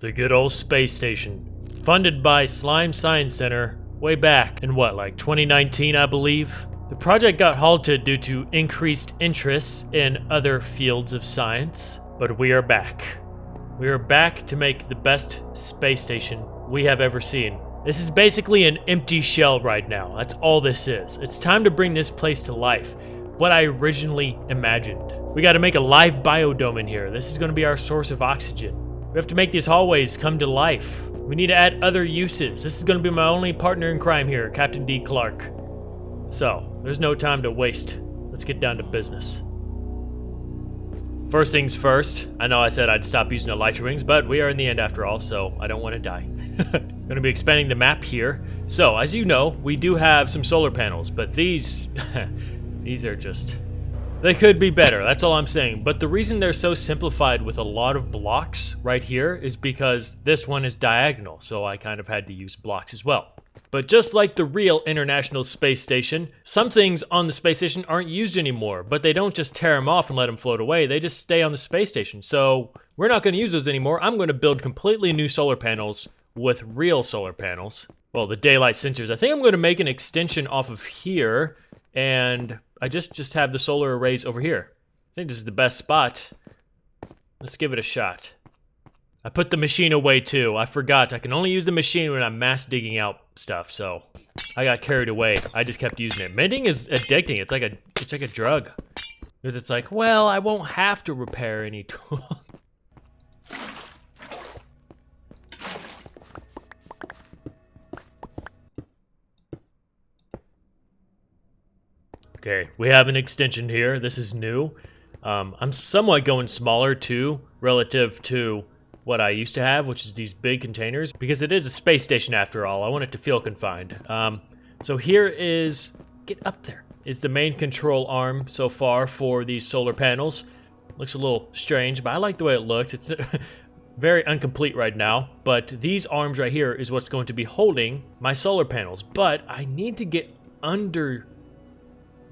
The good old space station. Funded by Slime Science Center way back in like 2019, I believe. The project got halted due to increased interests in other fields of science, but we are back. We are back to make the best space station we have ever seen. This is basically an empty shell right now. That's all this is. It's time to bring this place to life. What I originally imagined. We gotta make a live biodome in here. This is gonna be our source of oxygen. We have to make these hallways come to life. We need to add other uses. This is gonna be my only partner in crime here, Captain D. Clark. So, there's no time to waste. Let's get down to business. First things first, I know I said I'd stop using elytra wings, but we are in the end after all, so I don't want to die. Gonna be expanding the map here. So, as you know, we do have some solar panels, but these, these are just, they could be better, that's all I'm saying. But the reason they're so simplified with a lot of blocks right here is because this one is diagonal, so I kind of had to use blocks as well. But just like the real International Space Station, some things on the space station aren't used anymore, but they don't just tear them off and let them float away, they just stay on the space station. So we're not going to use those anymore. I'm going to build completely new solar panels with real solar panels. Well, the daylight sensors. I think I'm going to make an extension off of here, and I just have the solar arrays over here. I think this is the best spot. Let's give it a shot. I put the machine away too. I forgot. I can only use the machine when I'm mass digging out stuff, so I got carried away. I just kept using it. Mending is addicting. It's like a drug. Because it's like, well, I won't have to repair any tool. Okay, we have an extension here. This is new. I'm somewhat going smaller too, relative to what I used to have, which is these big containers, because it is a space station after all. I want it to feel confined. So here is, get up there, is the main control arm so far for these solar panels. Looks a little strange, but I like the way it looks. It's very incomplete right now, but these arms right here is what's going to be holding my solar panels. But I need to get under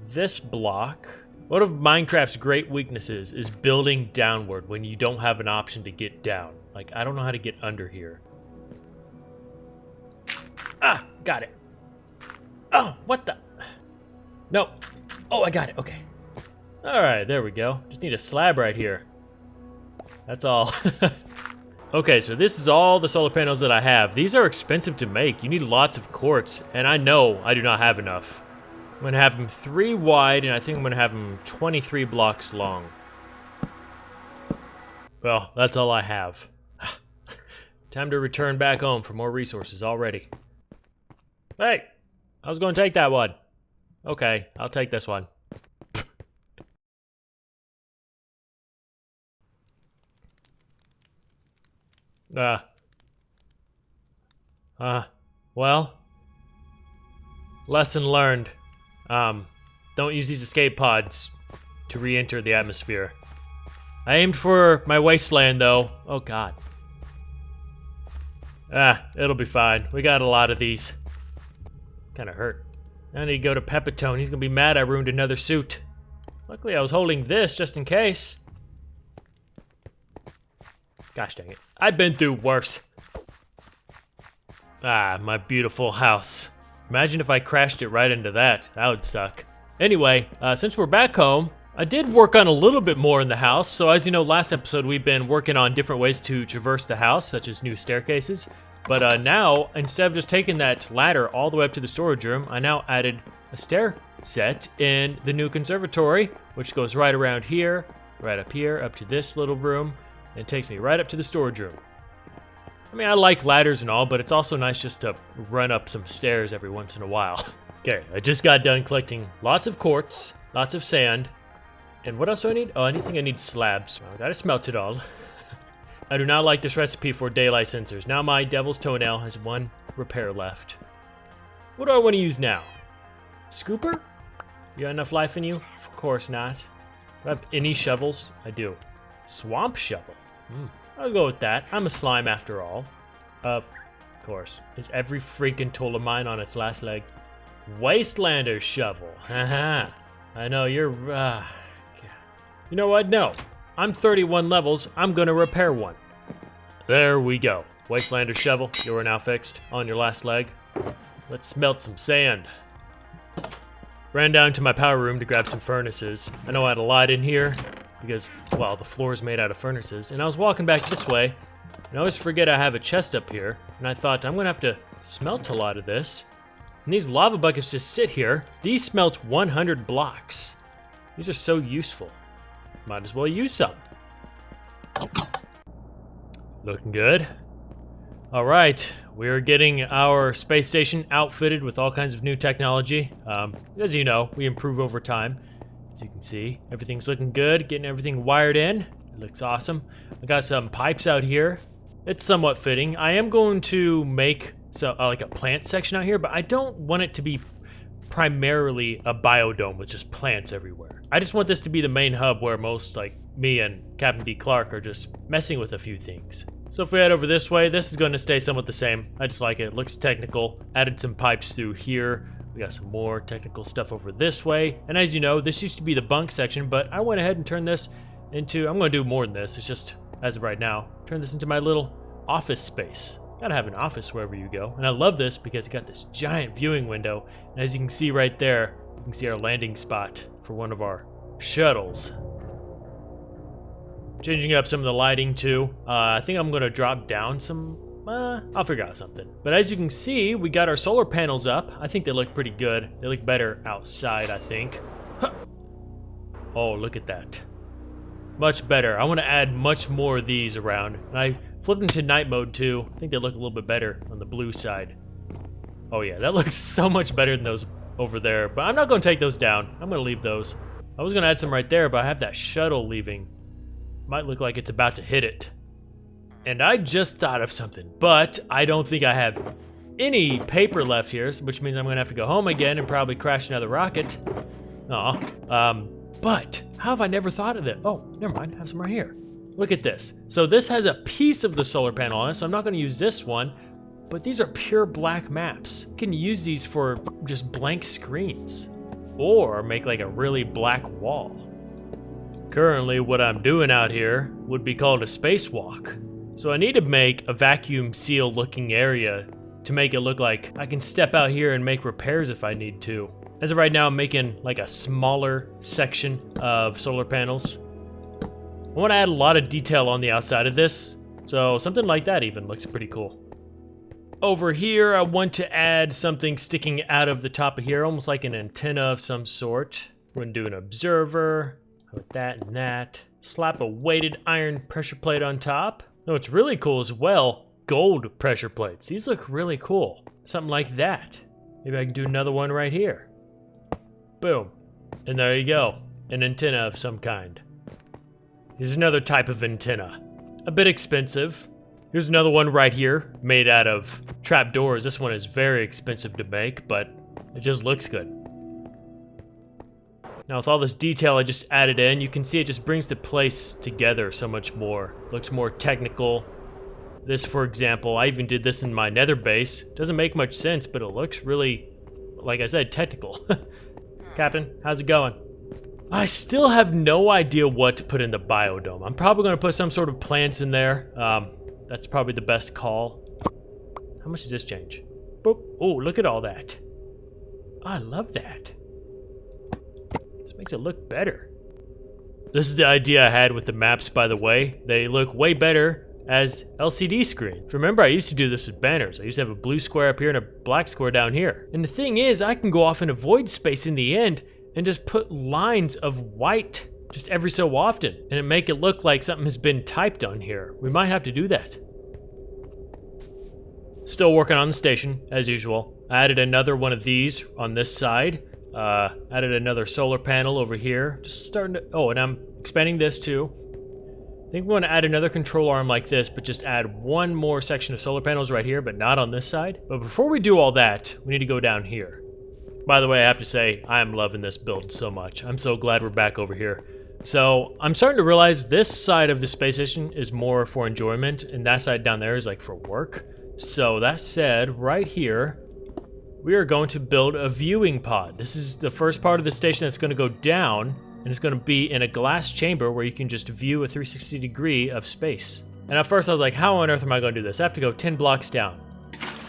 this block. One of Minecraft's great weaknesses is building downward when you don't have an option to get down. Like, I don't know how to get under here. Ah, got it. Oh, what the? No. Oh, I got it, okay. All right, there we go. Just need a slab right here. That's all. Okay, so this is all the solar panels that I have. These are expensive to make. You need lots of quartz, and I know I do not have enough. I'm gonna have them 3 wide, and I think I'm gonna have them 23 blocks long. Well, that's all I have. Time to return back home for more resources already. Hey, I was gonna take that one. Okay, I'll take this one. Well, lesson learned. Don't use these escape pods to re-enter the atmosphere. I aimed for my wasteland, though. Oh, God. It'll be fine. We got a lot of these. Kinda hurt. I need to go to Pepitone. He's gonna be mad I ruined another suit. Luckily, I was holding this just in case. Gosh dang it. I've been through worse. Ah, my beautiful house. Imagine if I crashed it right into that. That would suck. Anyway, since we're back home, I did work on a little bit more in the house. So as you know, last episode we've been working on different ways to traverse the house, such as new staircases. But now, instead of just taking that ladder all the way up to the storage room, I now added a stair set in the new conservatory, which goes right around here, right up here, up to this little room, and it takes me right up to the storage room. I mean, I like ladders and all, but it's also nice just to run up some stairs every once in a while. Okay, I just got done collecting lots of quartz, lots of sand, and what else do I need? Oh, I think I need slabs. I gotta smelt it all. I do not like this recipe for daylight sensors. Now my devil's toenail has 1 repair left. What do I want to use now? Scooper? You got enough life in you? Of course not. Do I have any shovels? I do. Swamp shovel. I'll go with that. I'm a slime after all. Of course. Is every freaking tool of mine on its last leg? Wastelander shovel. Haha. I know you're... You know what? No. I'm 31 levels. I'm gonna repair one. There we go. Wastelander shovel, you are now fixed. On your last leg. Let's melt some sand. Ran down to my power room to grab some furnaces. I know I had a lot in here because, well, the floor is made out of furnaces. And I was walking back this way, and I always forget I have a chest up here. And I thought, I'm gonna have to smelt a lot of this. And these lava buckets just sit here. These smelt 100 blocks. These are so useful. Might as well use some. Looking good. All right, we're getting our space station outfitted with all kinds of new technology. As you know, we improve over time. As you can see, everything's looking good, getting everything wired in. It looks awesome. I got some pipes out here. It's somewhat fitting. I am going to make like a plant section out here, but I don't want it to be primarily a biodome with just plants everywhere. I just want this to be the main hub where most, like me and Captain B. Clark, are just messing with a few things. So if we head over this way, this is going to stay somewhat the same. I just like it. It looks technical. Added some pipes through here. We got some more technical stuff over this way. And as you know, this used to be the bunk section, but I went ahead and turned this into, I'm going to do more than this. It's just, as of right now, turn this into my little office space. Gotta have an office wherever you go. And I love this because it got this giant viewing window. And as you can see right there, you can see our landing spot for one of our shuttles. Changing up some of the lighting too. I think I'm gonna drop down some, I'll figure out something. But as you can see, we got our solar panels up. I think they look pretty good. They look better outside, I think. Huh. Oh, look at that. Much better. I wanna add much more of these around. And I flipped into night mode too. I think they look a little bit better on the blue side. Oh yeah, that looks so much better than those over there. But I'm not gonna take those down. I'm gonna leave those. I was gonna add some right there, but I have that shuttle leaving. Might look like it's about to hit it. And I just thought of something, but I don't think I have any paper left here, which means I'm gonna have to go home again and probably crash another rocket. Aw. But how have I never thought of it? Oh, never mind, I have some right here. Look at this. So this has a piece of the solar panel on it, so I'm not gonna use this one, but these are pure black maps. You can use these for just blank screens, or make like a really black wall. Currently, what I'm doing out here would be called a spacewalk. So I need to make a vacuum seal looking area to make it look like I can step out here and make repairs if I need to. As of right now, I'm making like a smaller section of solar panels. I want to add a lot of detail on the outside of this, so something like that even looks pretty cool. Over here, I want to add something sticking out of the top of here, almost like an antenna of some sort. We're going to do an observer. With that and that. Slap a weighted iron pressure plate on top. No, what's really cool as well, gold pressure plates. These look really cool. Something like that. Maybe I can do another one right here. Boom. And there you go. An antenna of some kind. Here's another type of antenna. A bit expensive. Here's another one right here, made out of trapdoors. This one is very expensive to make, but it just looks good. Now with all this detail I just added in, you can see it just brings the place together so much more. Looks more technical. This, for example, I even did this in my nether base. Doesn't make much sense, but it looks really, like I said, technical. Captain, how's it going? I still have no idea what to put in the biodome. I'm probably going to put some sort of plants in there. That's probably the best call. How much does this change? Boop. Oh, look at all that. I love that. Makes it look better. This is the idea I had with the maps, by the way. They look way better as LCD screens. Remember, I used to do this with banners. I used to have a blue square up here and a black square down here. And the thing is, I can go off in a void space in the end and just put lines of white just every so often, and it make it look like something has been typed on here. We might have to do that. Still working on the station, as usual. I added another one of these on this side. Added another solar panel over here. Just starting to, oh, and I'm expanding this too. I think we want to add another control arm like this, but just add one more section of solar panels right here, but not on this side. But before we do all that, we need to go down here. By the way, I have to say, I am loving this build so much. I'm so glad we're back over here. So I'm starting to realize this side of the space station is more for enjoyment, and that side down there is like for work. So that said, right here, we are going to build a viewing pod. This is the first part of the station that's going to go down, and it's going to be in a glass chamber where you can just view a 360 degree of space. And at first I was like, how on earth am I going to do this? I have to go 10 blocks down.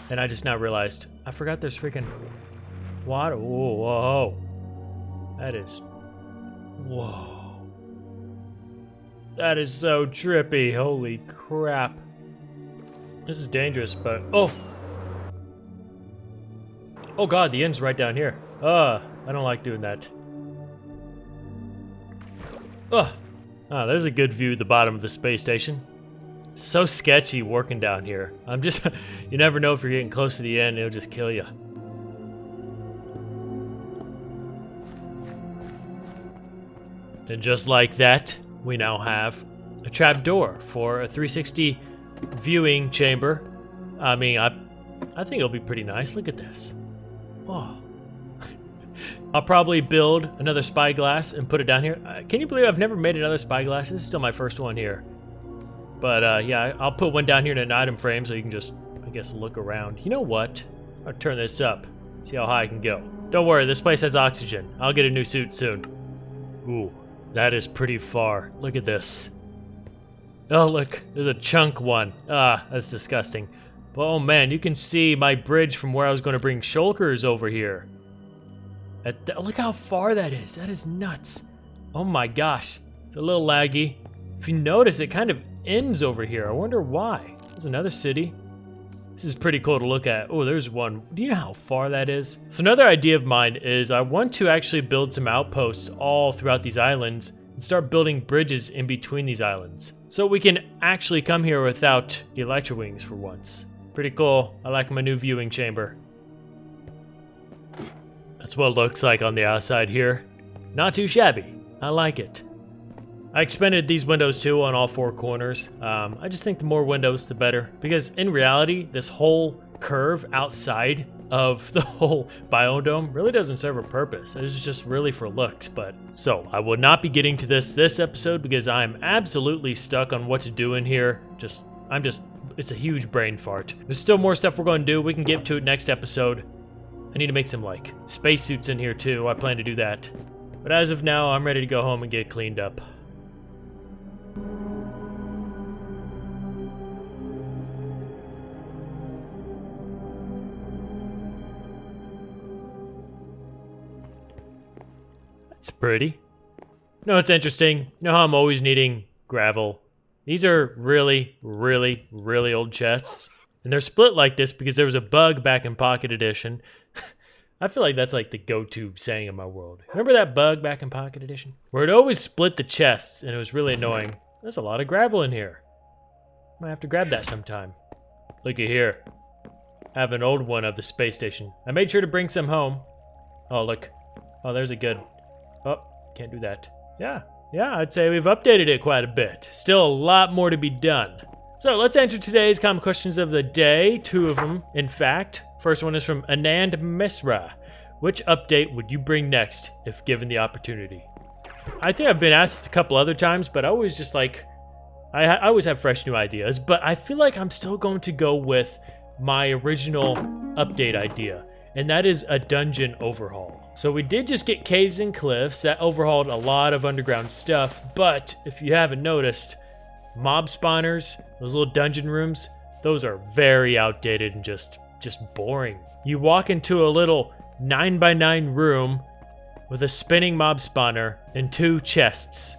And I just now realized, I forgot there's freaking water. Whoa, whoa. That is, whoa. That is so trippy, holy crap. This is dangerous, but, oh. Oh God, the end's right down here. I don't like doing that. Oh, there's a good view at the bottom of the space station. So sketchy working down here. I'm just, you never know if you're getting close to the end, it'll just kill you. And just like that, we now have a trap door for a 360 viewing chamber. I mean, I think it'll be pretty nice. Look at this. Oh. I'll probably build another spyglass and put it down here. Can you believe I've never made another spyglass? This is still my first one here. But yeah, I'll put one down here in an item frame so you can just, I guess, look around. You know what? I'll turn this up. See how high I can go. Don't worry, this place has oxygen. I'll get a new suit soon. Ooh, that is pretty far. Look at this. Oh, look, there's a chunk one. That's disgusting. But, oh man, you can see my bridge from where I was going to bring shulkers over here. Look how far that is. That is nuts. Oh my gosh. It's a little laggy. If you notice, it kind of ends over here. I wonder why. There's another city. This is pretty cool to look at. Oh, there's one. Do you know how far that is? So another idea of mine is I want to actually build some outposts all throughout these islands and start building bridges in between these islands. So we can actually come here without electro wings for once. Pretty cool. I like my new viewing chamber. That's what it looks like on the outside here. Not too shabby. I like it. I expanded these windows too on all four corners. I just think the more windows, the better. Because in reality, this whole curve outside of the whole biodome really doesn't serve a purpose. It's just really for looks. But so I will not be getting to this episode because I'm absolutely stuck on what to do in here. It's a huge brain fart. There's still more stuff we're going to do. We can get to it next episode. I need to make some, like, spacesuits in here, too. I plan to do that. But as of now, I'm ready to go home and get cleaned up. That's pretty. You know what's interesting? You know how I'm always needing gravel? These are really, really, really old chests. And they're split like this because there was a bug back in Pocket Edition. I feel like that's like the go-to saying in my world. Remember that bug back in Pocket Edition? Where it always split the chests and it was really annoying. There's a lot of gravel in here. Might have to grab that sometime. Look at here. I have an old one of the space station. I made sure to bring some home. Oh, look. Oh, there's a good... Oh, can't do that. Yeah, I'd say we've updated it quite a bit. Still a lot more to be done. So let's answer today's common questions of the day. 2 of them, in fact. First one is from Anand Misra. Which update would you bring next if given the opportunity? I think I've been asked this a couple other times, but I always just like... I always have fresh new ideas, but I feel like I'm still going to go with my original update idea, and that is a dungeon overhaul. So we did just get Caves and Cliffs. That overhauled a lot of underground stuff, but if you haven't noticed, mob spawners, those little dungeon rooms, those are very outdated and just boring. You walk into a little 9x9 room with a spinning mob spawner and 2 chests.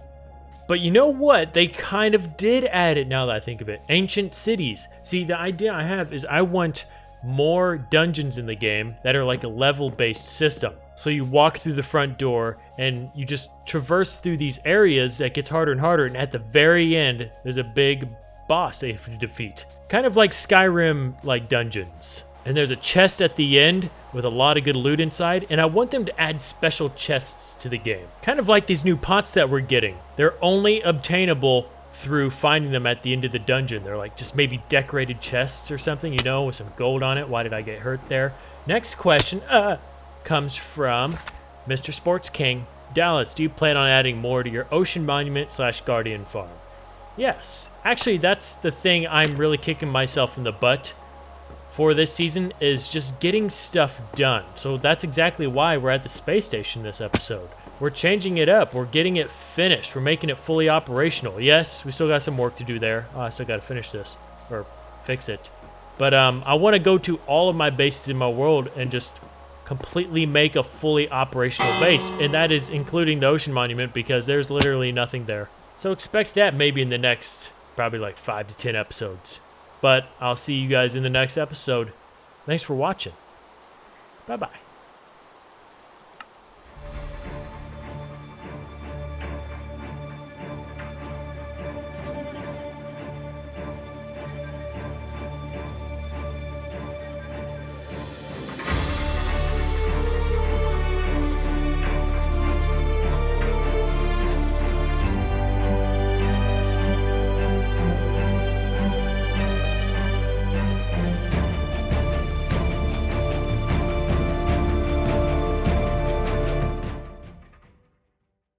But you know what? They kind of did add it now that I think of it. Ancient cities. See, the idea I have is I want more dungeons in the game that are like a level-based system. So you walk through the front door and you just traverse through these areas that gets harder and harder, and at the very end, there's a big boss that you have to defeat. Kind of like Skyrim-like dungeons. And there's a chest at the end with a lot of good loot inside, and I want them to add special chests to the game. Kind of like these new pots that we're getting. They're only obtainable through finding them at the end of the dungeon. They're like just maybe decorated chests or something, you know, with some gold on it. Why did I get hurt there? Next question comes from Mr. Sports King. Dallas, do you plan on adding more to your Ocean Monument / Guardian farm? Yes. Actually, that's the thing I'm really kicking myself in the butt for this season, is just getting stuff done. So that's exactly why we're at the space station this episode. we're changing it up. We're getting it finished. We're making it fully operational. Yes, we still got some work to do there. Oh, I still got to finish this or fix it. But I want to go to all of my bases in my world and just completely make a fully operational base. And that is including the ocean monument because there's literally nothing there. So expect that maybe in the next probably like 5 to 10 episodes. But I'll see you guys in the next episode. Thanks for watching. Bye-bye.